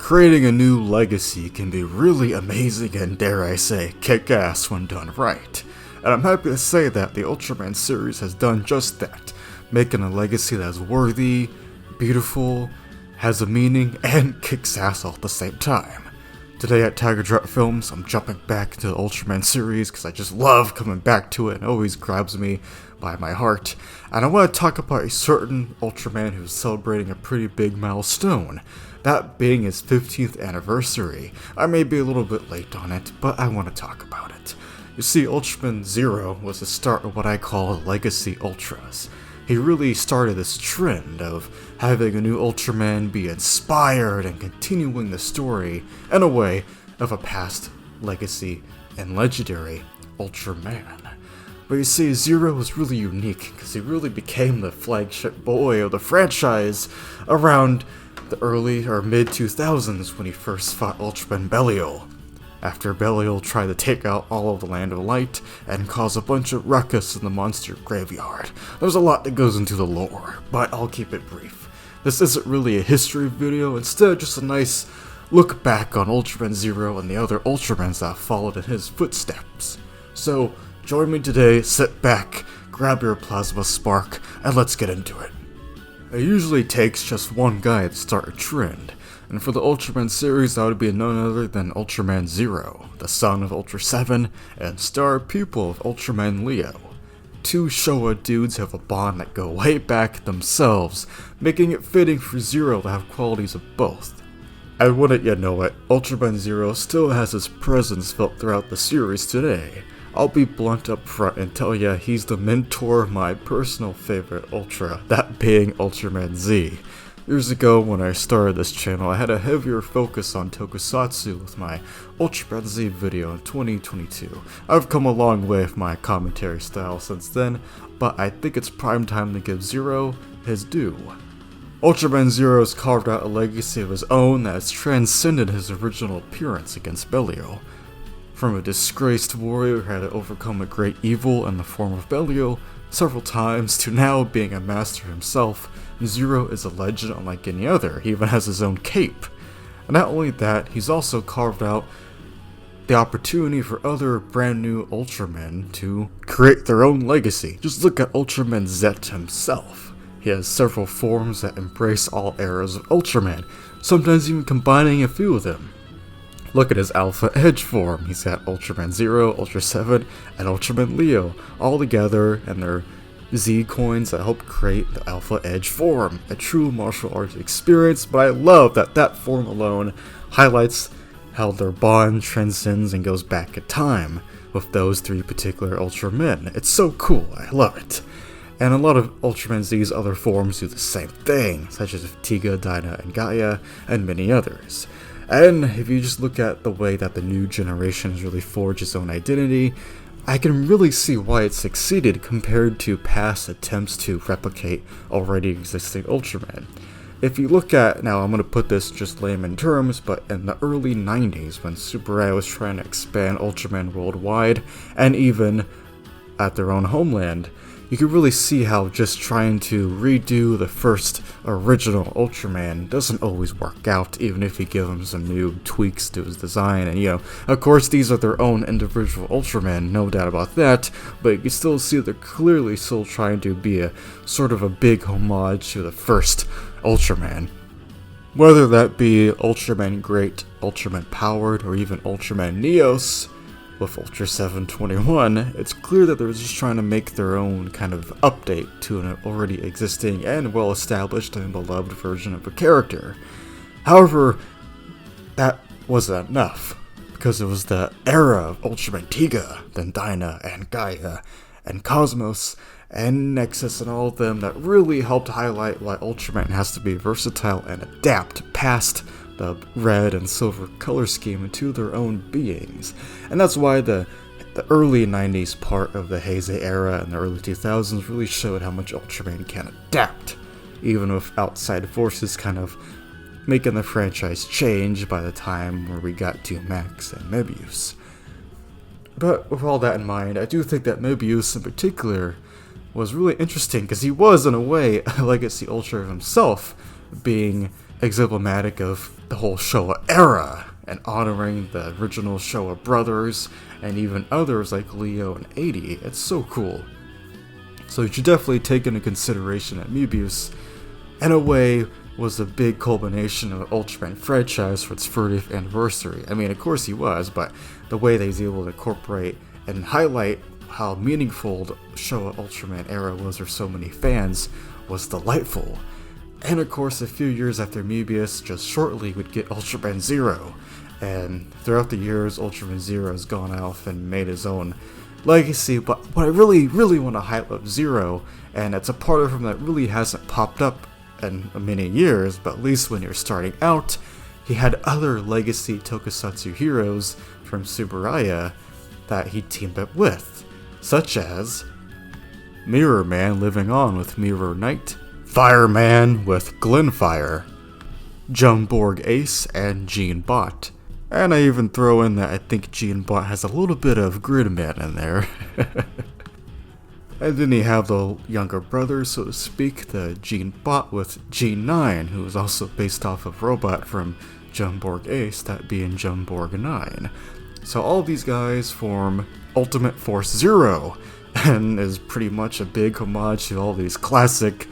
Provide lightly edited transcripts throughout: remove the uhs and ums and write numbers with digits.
creating a new legacy can be really amazing and, dare I say, kick-ass when done right. And I'm happy to say that the Ultraman series has done just that, making a legacy that is worthy, beautiful, has a meaning, and kicks ass all at the same time. Today at Tiger Drop Films, I'm jumping back to the Ultraman series because I just love coming back to it and it always grabs me by my heart. And I want to talk about a certain Ultraman who's celebrating a pretty big milestone, that being his 15th anniversary. I may be a little bit late on it, but I want to talk about it. You see, Ultraman Zero was the start of what I call Legacy Ultras. He really started this trend of having a new Ultraman be inspired and continuing the story, in a way, of a past legacy and legendary Ultraman. But you see, Zero was really unique because he really became the flagship boy of the franchise around the early or mid-2000s when he first fought Ultraman Belial. After Belial tried to take out all of the Land of Light and cause a bunch of ruckus in the monster graveyard. There's a lot that goes into the lore, but I'll keep it brief. This isn't really a history video, instead just a nice look back on Ultraman Zero and the other Ultramans that followed in his footsteps. So, join me today, sit back, grab your plasma spark, and let's get into it. It usually takes just one guy to start a trend. And for the Ultraman series, that would be none other than Ultraman Zero, the son of Ultra 7, and star pupil of Ultraman Leo. Two Showa dudes have a bond that go way back themselves, making it fitting for Zero to have qualities of both. And wouldn't you know it, Ultraman Zero still has his presence felt throughout the series today. I'll be blunt up front and tell ya he's the mentor of my personal favorite Ultra, that being Ultraman Z. Years ago, when I started this channel, I had a heavier focus on tokusatsu with my Ultraman Z video in 2022. I've come a long way with my commentary style since then, but I think it's prime time to give Zero his due. Ultraman Zero has carved out a legacy of his own that has transcended his original appearance against Belial. From a disgraced warrior who had to overcome a great evil in the form of Belial several times, to now being a master himself, Zero is a legend unlike any other. He even has his own cape. And not only that, he's also carved out the opportunity for other brand new Ultramen to create their own legacy. Just look at Ultraman Z himself. He has several forms that embrace all eras of Ultraman, sometimes even combining a few of them. Look at his Alpha Edge form. He's got Ultraman Zero, Ultra 7, and Ultraman Leo all together, and their Z coins that help create the Alpha Edge form. A true martial arts experience, but I love that that form alone highlights how their bond transcends and goes back in time with those three particular Ultramen. It's so cool, I love it. And a lot of Ultraman Z's other forms do the same thing, such as Tiga, Dyna, and Gaia, and many others. And if you just look at the way that the new generation has really forged its own identity, I can really see why it succeeded compared to past attempts to replicate already existing Ultraman. If you look at, now I'm going to put this just layman terms, but in the early 90s when Tsuburaya was trying to expand Ultraman worldwide, and even at their own homeland, you can really see how just trying to redo the first original Ultraman doesn't always work out, even if you give him some new tweaks to his design. And of course these are their own individual Ultraman, no doubt about that, but you can still see they're clearly still trying to be a sort of a big homage to the first Ultraman. Whether that be Ultraman Great, Ultraman Powered, or even Ultraman Neos, with Ultra 721, it's clear that they're just trying to make their own kind of update to an already existing and well-established and beloved version of a character. However, that wasn't enough, because it was the era of Ultraman Tiga, then Dyna, and Gaia, and Cosmos, and Nexus, and all of them that really helped highlight why Ultraman has to be versatile and adapt past the red and silver color scheme into their own beings. And that's why the early 90s part of the Heisei era and the early 2000s really showed how much Ultraman can adapt, even with outside forces kind of making the franchise change by the time where we got to Max and Mebius. But with all that in mind, I do think that Mebius in particular was really interesting because he was, in a way, a Legacy Ultra himself, being emblematic of the whole Showa era and honoring the original Showa brothers and even others like Leo and 80. It's so cool. So you should definitely take into consideration that Moebius, in a way, was a big culmination of the Ultraman franchise for its 30th anniversary. I mean, of course he was, but the way that he's able to incorporate and highlight how meaningful the Showa Ultraman era was for so many fans was delightful. And of course, a few years after Moebius, just shortly would get Ultraman Zero. And throughout the years, Ultraman Zero has gone off and made his own legacy. But what I really want to highlight of Zero, and it's a part of him that really hasn't popped up in many years, but at least when you're starting out, he had other legacy tokusatsu heroes from Tsuburaya that he teamed up with, such as Mirror Man living on with Mirror Knight, Fireman with Glenfire, Jumborg Ace, and Gene Bot. And I even throw in that I think Gene Bot has a little bit of Gridman in there. And then you have the younger brother, so to speak, the Gene Bot with Gene 9, who is also based off of Robot from Jumborg Ace, that being Jumborg 9. So all these guys form Ultimate Force Zero, and is pretty much a big homage to all these classic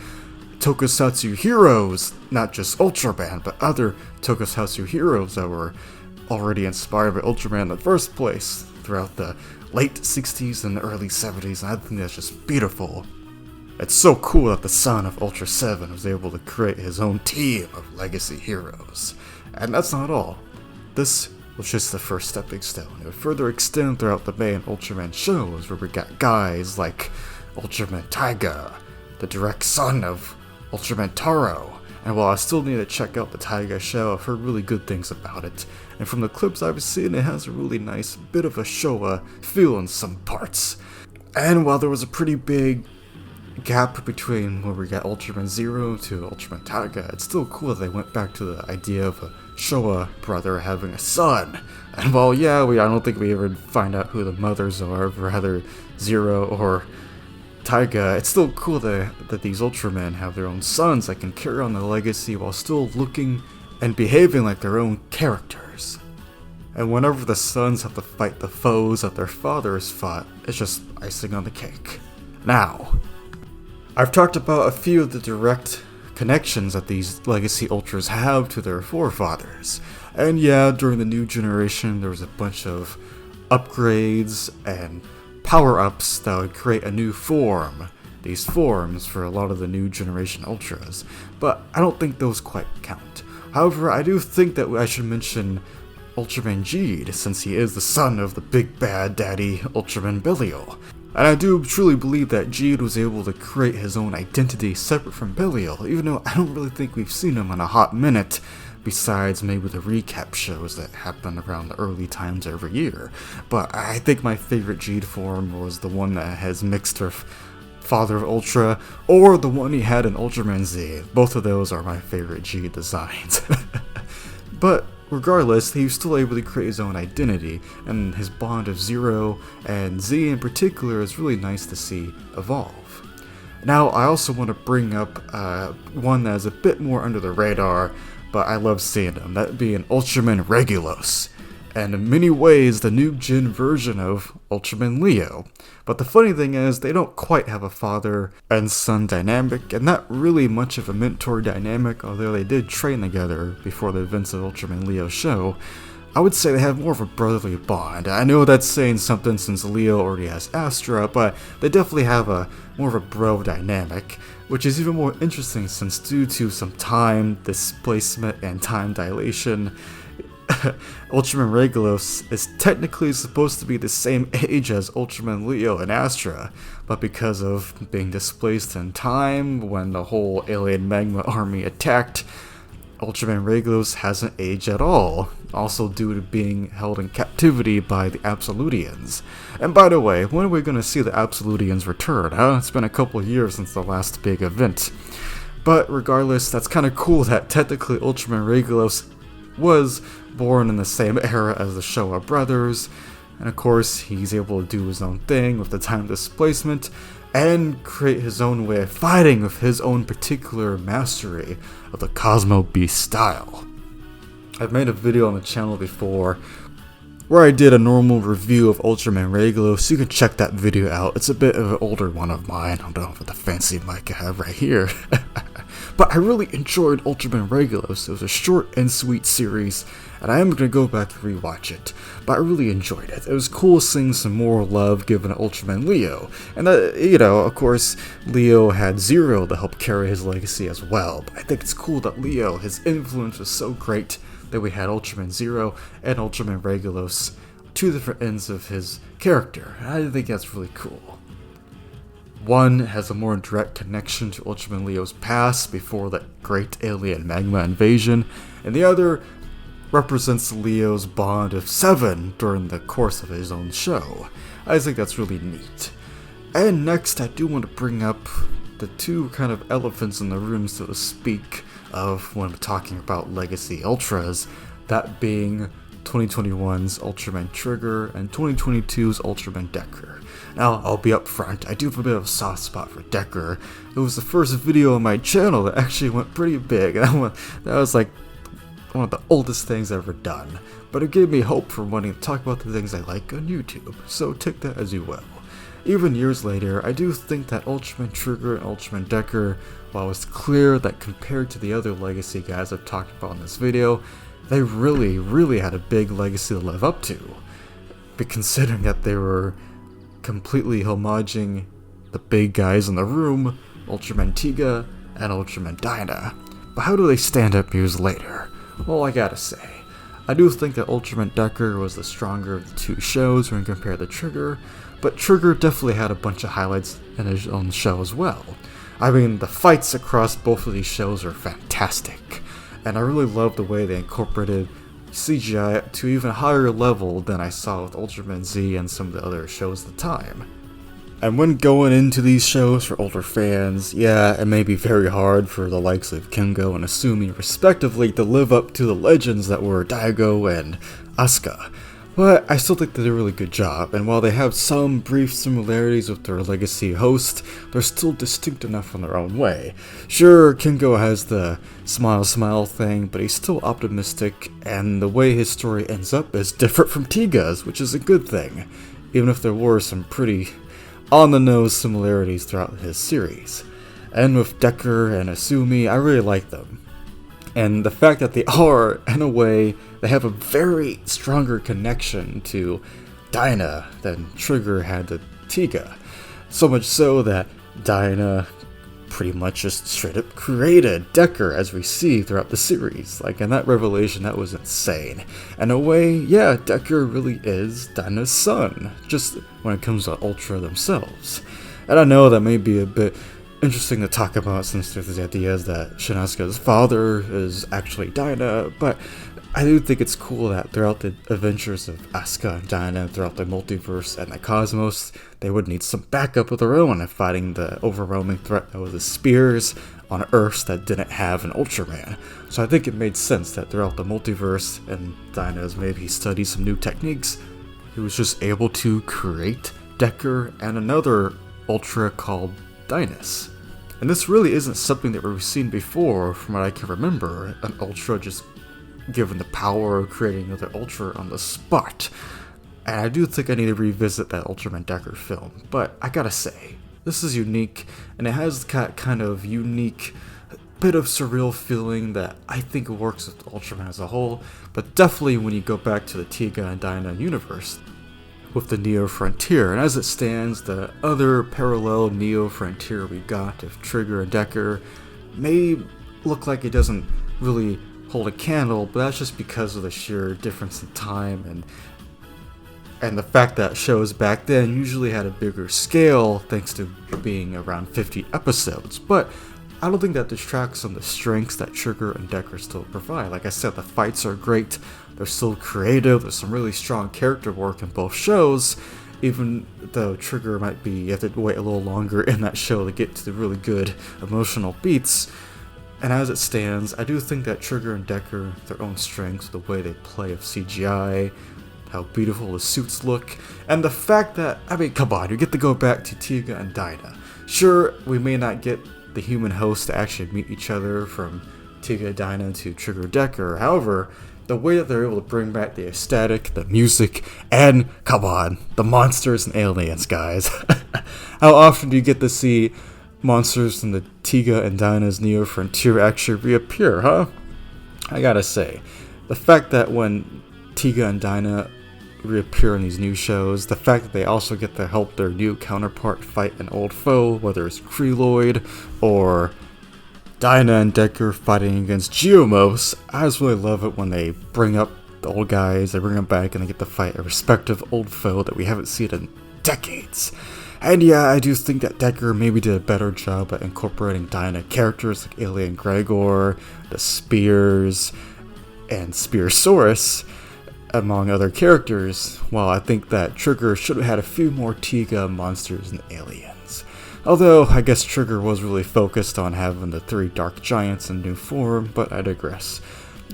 tokusatsu heroes, not just Ultraman, but other tokusatsu heroes that were already inspired by Ultraman in the first place throughout the late 60s and the early 70s, and I think that's just beautiful. It's so cool that the son of Ultra 7 was able to create his own team of legacy heroes. And that's not all. This was just the first stepping stone. It would further extend throughout the main Ultraman shows, where we got guys like Ultraman Taiga, the direct son of Ultraman Taro. And while I still need to check out the Taiga show, I've heard really good things about it. And from the clips I've seen, it has a really nice bit of a Showa feel in some parts. And while there was a pretty big gap between where we got Ultraman Zero to Ultraman Taiga, it's still cool that they went back to the idea of a Showa brother having a son. And while, yeah, I don't think we ever find out who the mothers are for either Zero or Taiga, it's still cool that these Ultramen have their own sons that can carry on the legacy while still looking and behaving like their own characters. And whenever the sons have to fight the foes that their fathers fought, it's just icing on the cake. Now, I've talked about a few of the direct connections that these legacy Ultras have to their forefathers. And yeah, during the new generation, there was a bunch of upgrades and power-ups that would create a new form, these forms for a lot of the new generation Ultras, but I don't think those quite count. However, I do think that I should mention Ultraman Jeed, since he is the son of the big bad daddy Ultraman Belial. And I do truly believe that Jeed was able to create his own identity separate from Belial, even though I don't really think we've seen him in a hot minute, besides maybe the recap shows that happen around the early times every year. But I think my favorite Jeed form was the one that has mixed with Father of Ultra, or the one he had in Ultraman Z. Both of those are my favorite Jeed designs. But regardless, he was still able to create his own identity, and his bond of Zero and Z in particular is really nice to see evolve. Now, I also want to bring up one that is a bit more under the radar, but I love seeing him, that being Ultraman Regulos, and in many ways the new gen version of Ultraman Leo. But the funny thing is, they don't quite have a father and son dynamic, and not really much of a mentor dynamic, although they did train together before the events of Ultraman Leo's show. I would say they have more of a brotherly bond. I know that's saying something since Leo already has Astra, but they definitely have a more of a bro dynamic, which is even more interesting since due to some time displacement and time dilation, Ultraman Regulos is technically supposed to be the same age as Ultraman Leo and Astra, but because of being displaced in time when the whole alien magma army attacked, Ultraman Regulos hasn't aged at all, also due to being held in captivity by the Absolutians. And by the way, when are we going to see the Absolutians return, huh? It's been a couple of years since the last big event. But regardless, that's kind of cool that technically Ultraman Regulos was born in the same era as the Showa brothers, and of course he's able to do his own thing with the time displacement and create his own way of fighting with his own particular mastery of the Cosmo Beast style. I've made a video on the channel before where I did a normal review of Ultraman Regulo, so you can check that video out. It's a bit of an older one of mine. I don't know what the fancy mic I have right here. But I really enjoyed Ultraman Regulo, so it was a short and sweet series, and I am going to go back and rewatch it. But I really enjoyed it. It was cool seeing some more love given to Ultraman Leo. And, of course, Leo had Zero to help carry his legacy as well. But I think it's cool that Leo, his influence was so great that we had Ultraman Zero and Ultraman Regulos, two different ends of his character. I think that's really cool. One has a more direct connection to Ultraman Leo's past before that great alien magma invasion, and the other represents Leo's bond of 7 during the course of his own show. I think that's really neat. And next, I do want to bring up the two kind of elephants in the room, so to speak, of when we're talking about Legacy Ultras, that being 2021's Ultraman Trigger and 2022's Ultraman Decker. Now, I'll be upfront, I do have a bit of a soft spot for Decker. It was the first video on my channel that actually went pretty big. That was like one of the oldest things I've ever done. But it gave me hope for wanting to talk about the things I like on YouTube, so take that as you will. Even years later, I do think that Ultraman Trigger and Ultraman Decker, while it's clear that compared to the other Legacy guys I've talked about in this video, they really had a big legacy to live up to. But considering that they were completely homaging the big guys in the room, Ultraman Tiga and Ultraman Dyna. But how do they stand up years later? Well, I gotta say, I do think that Ultraman Decker was the stronger of the two shows when compared to Trigger, but Trigger definitely had a bunch of highlights in his own show as well. I mean, the fights across both of these shows are fantastic, and I really love the way they incorporated CGI to even higher level than I saw with Ultraman Z and some of the other shows at the time. And when going into these shows for older fans, yeah, it may be very hard for the likes of Kengo and Asumi respectively to live up to the legends that were Daigo and Asuka. But I still think they did a really good job, and while they have some brief similarities with their legacy host, they're still distinct enough in their own way. Sure, Kengo has the smile thing, but he's still optimistic, and the way his story ends up is different from Tiga's, which is a good thing, even if there were some pretty on-the-nose similarities throughout his series. And with Decker and Asumi, I really like them. And the fact that they are, in a way, they have a very stronger connection to Dyna than Trigger had to Tiga. So much so that Dyna pretty much just straight up created Decker as we see throughout the series. Like, in that revelation, that was insane. In a way, yeah, Decker really is Dyna's son, just when it comes to Ultra themselves. And I know that may be a bit interesting to talk about since there's the ideas that Shinasuke's father is actually Dyna, but I do think it's cool that throughout the adventures of Asuka and Dyna, throughout the multiverse and the cosmos, they would need some backup of their own in fighting the overwhelming threat that was the spears on Earths that didn't have an Ultraman. So I think it made sense that throughout the multiverse, and Dyna's maybe studied some new techniques, he was just able to create Decker and another Ultra called Dynas. And this really isn't something that we've seen before from what I can remember, an Ultra just given the power of creating another Ultra on the spot. And I do think I need to revisit that Ultraman Decker film, but I gotta say, this is unique, and it has that kind of unique bit of surreal feeling that I think works with Ultraman as a whole, but definitely when you go back to the Tiga and Dyna universe with the Neo Frontier. And as it stands, the other parallel Neo Frontier we got of Trigger and Decker may look like it doesn't really hold a candle, but that's just because of the sheer difference in time and the fact that shows back then usually had a bigger scale thanks to being around 50 episodes. But I don't think that distracts from the strengths that Trigger and Decker still provide. Like I said, the fights are great, they're still creative, there's some really strong character work in both shows, even though Trigger might be, you have to wait a little longer in that show to get to the really good emotional beats. And as it stands, I do think that Trigger and Decker, their own strengths, the way they play with CGI, how beautiful the suits look, and the fact that, I mean, come on, you get to go back to Tiga and Dyna. Sure, we may not get the human hosts to actually meet each other from Tiga Dyna to Trigger Decker, however, the way that they're able to bring back the aesthetic, the music, and, come on, the monsters and aliens, guys. How often do you get to see monsters from the Tiga and Dyna's Neo Frontier actually reappear, huh? I gotta say, the fact that when Tiga and Dyna reappear in these new shows, the fact that they also get to help their new counterpart fight an old foe, whether it's Creloid or Dyna and Decker fighting against Geomos, I just really love it when they bring up the old guys, they bring them back, and they get to fight a respective old foe that we haven't seen in decades. And yeah, I do think that Decker maybe did a better job at incorporating Dyna characters like Alien Gregor, the Spears, and Spearsaurus, among other characters, while I think that Trigger should have had a few more Tiga monsters and aliens. Although, I guess Trigger was really focused on having the 3 dark giants in new form, but I digress.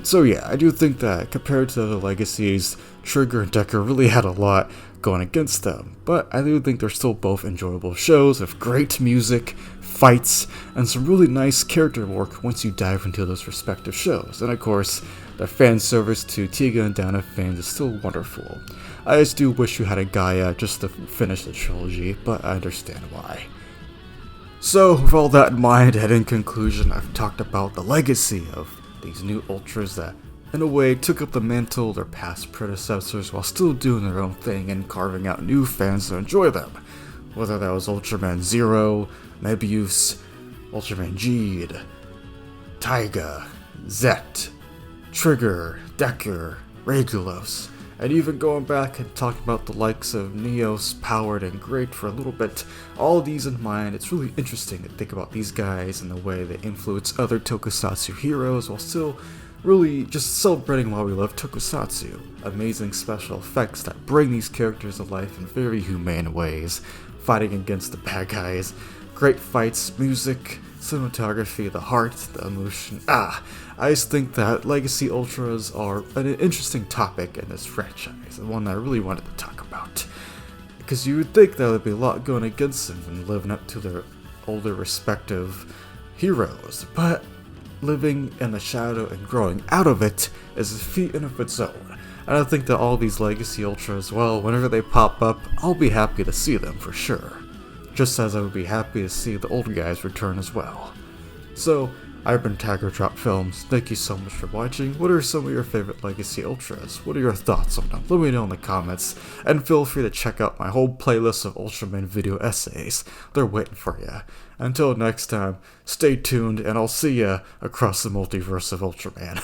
So yeah, I do think that compared to the legacies, Trigger and Decker really had a lot going against them, but I do think they're still both enjoyable shows with great music, fights, and some really nice character work once you dive into those respective shows. And of course, the fan service to Tiga and Dyna fans is still wonderful. I just do wish you had a Gaia just to finish the trilogy, but I understand why. So, with all that in mind, and in conclusion, I've talked about the legacy of these new Ultras that, in a way, took up the mantle of their past predecessors while still doing their own thing and carving out new fans to enjoy them. Whether that was Ultraman Zero, Mebius, Ultraman Geed, Taiga, Zet, Trigger, Decker, Regulus, and even going back and talking about the likes of Neos, Powered, and Great for a little bit. All of these in mind, it's really interesting to think about these guys and the way they influence other tokusatsu heroes while still really just celebrating why we love tokusatsu. Amazing special effects that bring these characters to life in very humane ways, fighting against the bad guys, great fights, music, cinematography, the heart, the emotion. I just think that Legacy Ultras are an interesting topic in this franchise, and one that I really wanted to talk about. Because you would think there would be a lot going against them when living up to their older respective heroes, but living in the shadow and growing out of it is a feat in of its own. And I think that all these Legacy Ultras, well, whenever they pop up, I'll be happy to see them for sure. Just as I would be happy to see the old guys return as well. So, I've been Tiger Drop Films. Thank you so much for watching. What are some of your favorite Legacy Ultras? What are your thoughts on them? Let me know in the comments. And feel free to check out my whole playlist of Ultraman video essays. They're waiting for you. Until next time, stay tuned and I'll see ya across the multiverse of Ultraman.